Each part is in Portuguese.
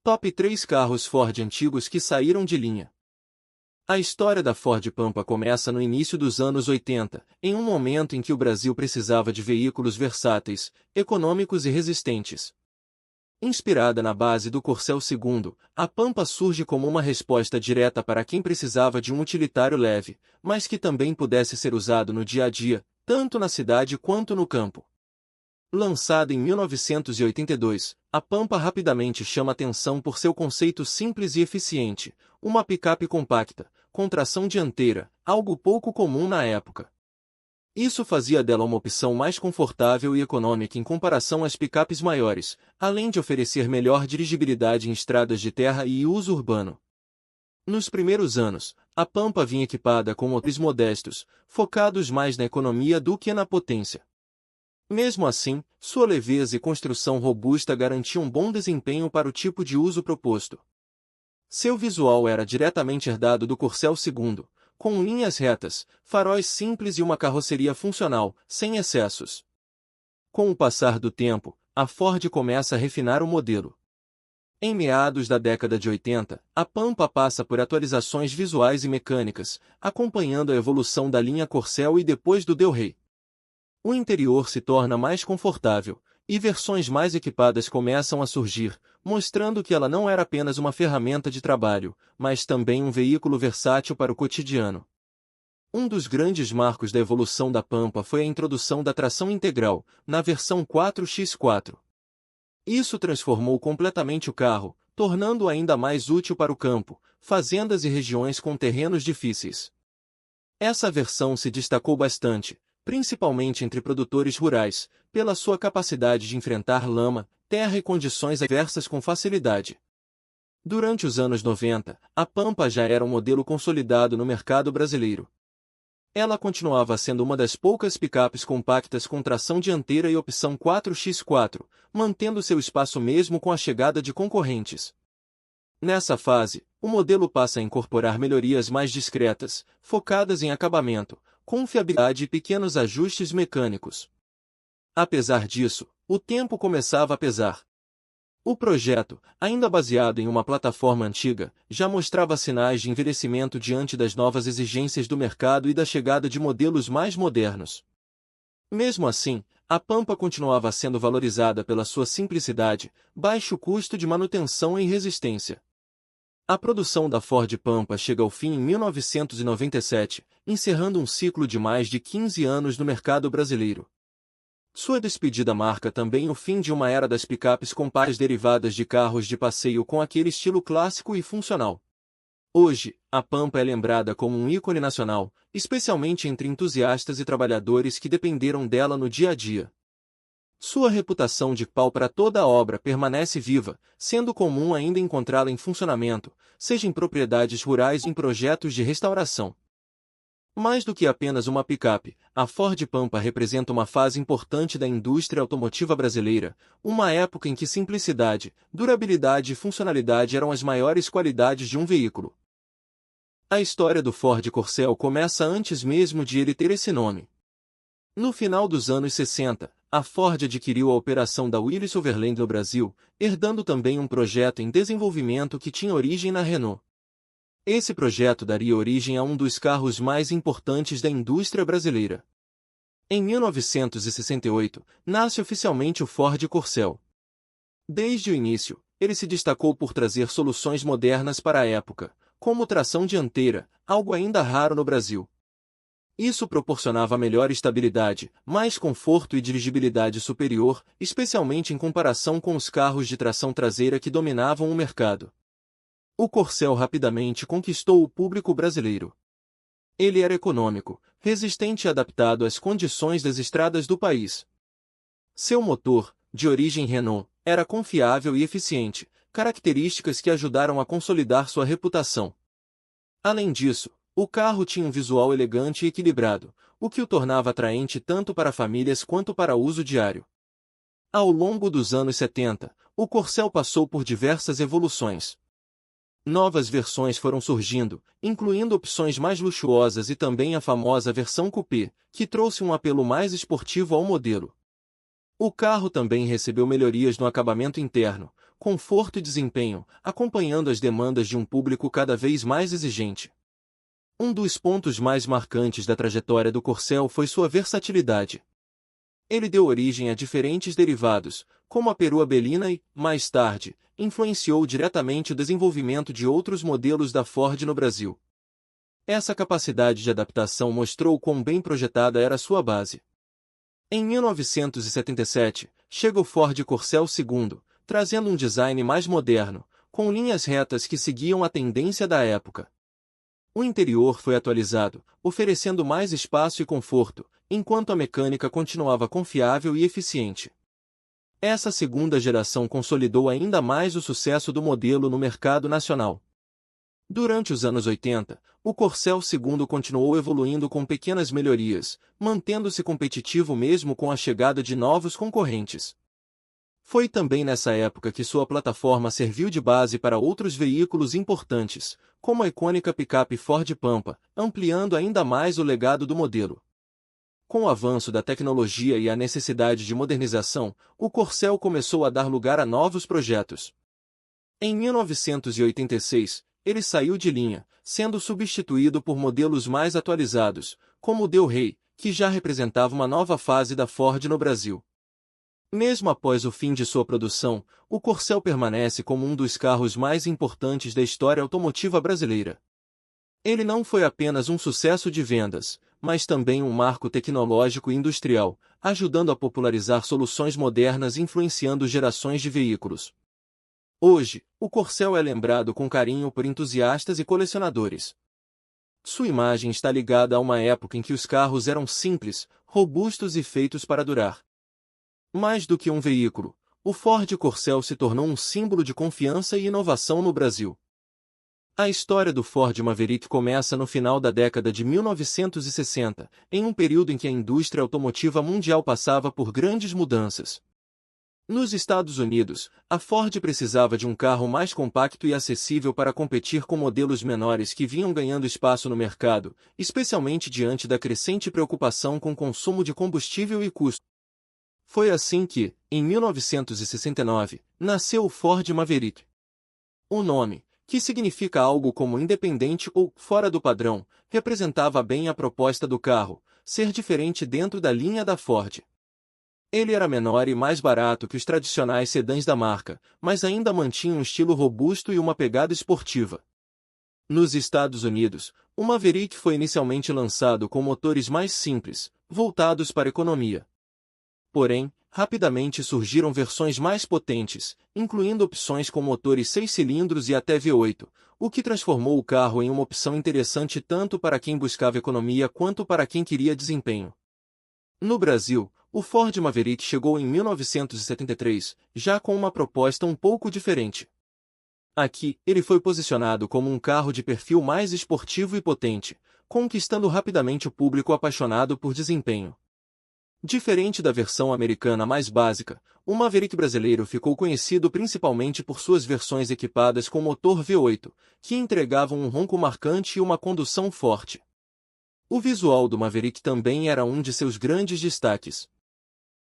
Top 3 carros Ford antigos que saíram de linha. A história da Ford Pampa começa no início dos anos 80, em um momento em que o Brasil precisava de veículos versáteis, econômicos e resistentes. Inspirada na base do Corcel II, a Pampa surge como uma resposta direta para quem precisava de um utilitário leve, mas que também pudesse ser usado no dia a dia, tanto na cidade quanto no campo. Lançada em 1982, a Pampa rapidamente chama atenção por seu conceito simples e eficiente, uma picape compacta, com tração dianteira, algo pouco comum na época. Isso fazia dela uma opção mais confortável e econômica em comparação às picapes maiores, além de oferecer melhor dirigibilidade em estradas de terra e uso urbano. Nos primeiros anos, a Pampa vinha equipada com motores modestos, focados mais na economia do que na potência. Mesmo assim, sua leveza e construção robusta garantiam um bom desempenho para o tipo de uso proposto. Seu visual era diretamente herdado do Corcel II, com linhas retas, faróis simples e uma carroceria funcional, sem excessos. Com o passar do tempo, a Ford começa a refinar o modelo. Em meados da década de 80, a Pampa passa por atualizações visuais e mecânicas, acompanhando a evolução da linha Corcel e depois do Del Rey. O interior se torna mais confortável, e versões mais equipadas começam a surgir, mostrando que ela não era apenas uma ferramenta de trabalho, mas também um veículo versátil para o cotidiano. Um dos grandes marcos da evolução da Pampa foi a introdução da tração integral, na versão 4x4. Isso transformou completamente o carro, tornando-o ainda mais útil para o campo, fazendas e regiões com terrenos difíceis. Essa versão se destacou bastante, principalmente entre produtores rurais, pela sua capacidade de enfrentar lama, terra e condições adversas com facilidade. Durante os anos 90, a Pampa já era um modelo consolidado no mercado brasileiro. Ela continuava sendo uma das poucas picapes compactas com tração dianteira e opção 4x4, mantendo seu espaço mesmo com a chegada de concorrentes. Nessa fase, o modelo passa a incorporar melhorias mais discretas, focadas em acabamento, confiabilidade e pequenos ajustes mecânicos. Apesar disso, o tempo começava a pesar. O projeto, ainda baseado em uma plataforma antiga, já mostrava sinais de envelhecimento diante das novas exigências do mercado e da chegada de modelos mais modernos. Mesmo assim, a Pampa continuava sendo valorizada pela sua simplicidade, baixo custo de manutenção e resistência. A produção da Ford Pampa chega ao fim em 1997, encerrando um ciclo de mais de 15 anos no mercado brasileiro. Sua despedida marca também o fim de uma era das picapes compactas derivadas de carros de passeio com aquele estilo clássico e funcional. Hoje, a Pampa é lembrada como um ícone nacional, especialmente entre entusiastas e trabalhadores que dependeram dela no dia a dia. Sua reputação de pau para toda a obra permanece viva, sendo comum ainda encontrá-la em funcionamento, seja em propriedades rurais ou em projetos de restauração. Mais do que apenas uma picape, a Ford Pampa representa uma fase importante da indústria automotiva brasileira, uma época em que simplicidade, durabilidade e funcionalidade eram as maiores qualidades de um veículo. A história do Ford Corcel começa antes mesmo de ele ter esse nome. No final dos anos 60, a Ford adquiriu a operação da Willys Overland no Brasil, herdando também um projeto em desenvolvimento que tinha origem na Renault. Esse projeto daria origem a um dos carros mais importantes da indústria brasileira. Em 1968, nasce oficialmente o Ford Corcel. Desde o início, ele se destacou por trazer soluções modernas para a época, como tração dianteira, algo ainda raro no Brasil. Isso proporcionava melhor estabilidade, mais conforto e dirigibilidade superior, especialmente em comparação com os carros de tração traseira que dominavam o mercado. O Corcel rapidamente conquistou o público brasileiro. Ele era econômico, resistente e adaptado às condições das estradas do país. Seu motor, de origem Renault, era confiável e eficiente, características que ajudaram a consolidar sua reputação. Além disso, o carro tinha um visual elegante e equilibrado, o que o tornava atraente tanto para famílias quanto para uso diário. Ao longo dos anos 70, o Corcel passou por diversas evoluções. Novas versões foram surgindo, incluindo opções mais luxuosas e também a famosa versão coupé, que trouxe um apelo mais esportivo ao modelo. O carro também recebeu melhorias no acabamento interno, conforto e desempenho, acompanhando as demandas de um público cada vez mais exigente. Um dos pontos mais marcantes da trajetória do Corcel foi sua versatilidade. Ele deu origem a diferentes derivados, como a perua belina e, mais tarde, influenciou diretamente o desenvolvimento de outros modelos da Ford no Brasil. Essa capacidade de adaptação mostrou quão bem projetada era sua base. Em 1977, chega o Ford Corcel II, trazendo um design mais moderno, com linhas retas que seguiam a tendência da época. O interior foi atualizado, oferecendo mais espaço e conforto, enquanto a mecânica continuava confiável e eficiente. Essa segunda geração consolidou ainda mais o sucesso do modelo no mercado nacional. Durante os anos 80, o Corcel II continuou evoluindo com pequenas melhorias, mantendo-se competitivo mesmo com a chegada de novos concorrentes. Foi também nessa época que sua plataforma serviu de base para outros veículos importantes, como a icônica picape Ford Pampa, ampliando ainda mais o legado do modelo. Com o avanço da tecnologia e a necessidade de modernização, o Corcel começou a dar lugar a novos projetos. Em 1986, ele saiu de linha, sendo substituído por modelos mais atualizados, como o Del Rey, que já representava uma nova fase da Ford no Brasil. Mesmo após o fim de sua produção, o Corcel permanece como um dos carros mais importantes da história automotiva brasileira. Ele não foi apenas um sucesso de vendas, mas também um marco tecnológico e industrial, ajudando a popularizar soluções modernas e influenciando gerações de veículos. Hoje, o Corcel é lembrado com carinho por entusiastas e colecionadores. Sua imagem está ligada a uma época em que os carros eram simples, robustos e feitos para durar. Mais do que um veículo, o Ford Corcel se tornou um símbolo de confiança e inovação no Brasil. A história do Ford Maverick começa no final da década de 1960, em um período em que a indústria automotiva mundial passava por grandes mudanças. Nos Estados Unidos, a Ford precisava de um carro mais compacto e acessível para competir com modelos menores que vinham ganhando espaço no mercado, especialmente diante da crescente preocupação com o consumo de combustível e custo. Foi assim que, em 1969, nasceu o Ford Maverick. O nome, que significa algo como independente ou fora do padrão, representava bem a proposta do carro, ser diferente dentro da linha da Ford. Ele era menor e mais barato que os tradicionais sedãs da marca, mas ainda mantinha um estilo robusto e uma pegada esportiva. Nos Estados Unidos, o Maverick foi inicialmente lançado com motores mais simples, voltados para a economia. Porém, rapidamente surgiram versões mais potentes, incluindo opções com motores 6 cilindros e até V8, o que transformou o carro em uma opção interessante tanto para quem buscava economia quanto para quem queria desempenho. No Brasil, o Ford Maverick chegou em 1973, já com uma proposta um pouco diferente. Aqui, ele foi posicionado como um carro de perfil mais esportivo e potente, conquistando rapidamente o público apaixonado por desempenho. Diferente da versão americana mais básica, o Maverick brasileiro ficou conhecido principalmente por suas versões equipadas com motor V8, que entregavam um ronco marcante e uma condução forte. O visual do Maverick também era um de seus grandes destaques.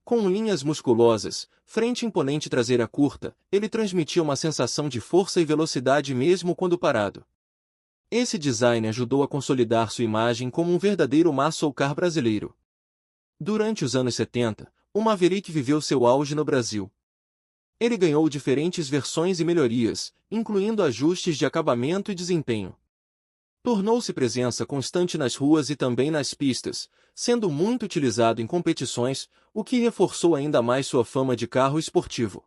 Com linhas musculosas, frente imponente e traseira curta, ele transmitia uma sensação de força e velocidade mesmo quando parado. Esse design ajudou a consolidar sua imagem como um verdadeiro muscle car brasileiro. Durante os anos 70, o Maverick viveu seu auge no Brasil. Ele ganhou diferentes versões e melhorias, incluindo ajustes de acabamento e desempenho. Tornou-se presença constante nas ruas e também nas pistas, sendo muito utilizado em competições, o que reforçou ainda mais sua fama de carro esportivo.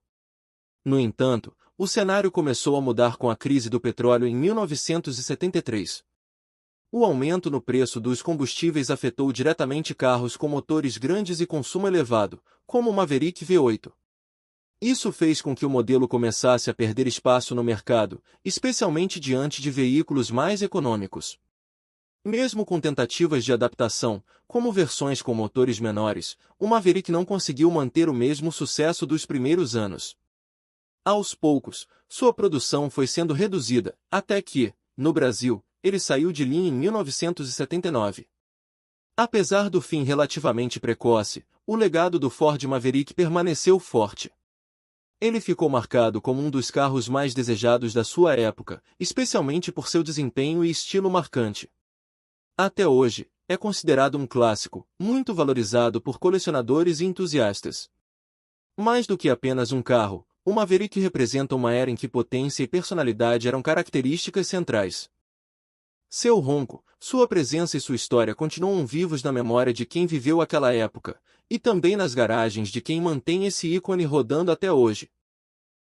No entanto, o cenário começou a mudar com a crise do petróleo em 1973. O aumento no preço dos combustíveis afetou diretamente carros com motores grandes e consumo elevado, como o Maverick V8. Isso fez com que o modelo começasse a perder espaço no mercado, especialmente diante de veículos mais econômicos. Mesmo com tentativas de adaptação, como versões com motores menores, o Maverick não conseguiu manter o mesmo sucesso dos primeiros anos. Aos poucos, sua produção foi sendo reduzida, até que, no Brasil, ele saiu de linha em 1979. Apesar do fim relativamente precoce, o legado do Ford Maverick permaneceu forte. Ele ficou marcado como um dos carros mais desejados da sua época, especialmente por seu desempenho e estilo marcante. Até hoje, é considerado um clássico, muito valorizado por colecionadores e entusiastas. Mais do que apenas um carro, o Maverick representa uma era em que potência e personalidade eram características centrais. Seu ronco, sua presença e sua história continuam vivos na memória de quem viveu aquela época, e também nas garagens de quem mantém esse ícone rodando até hoje.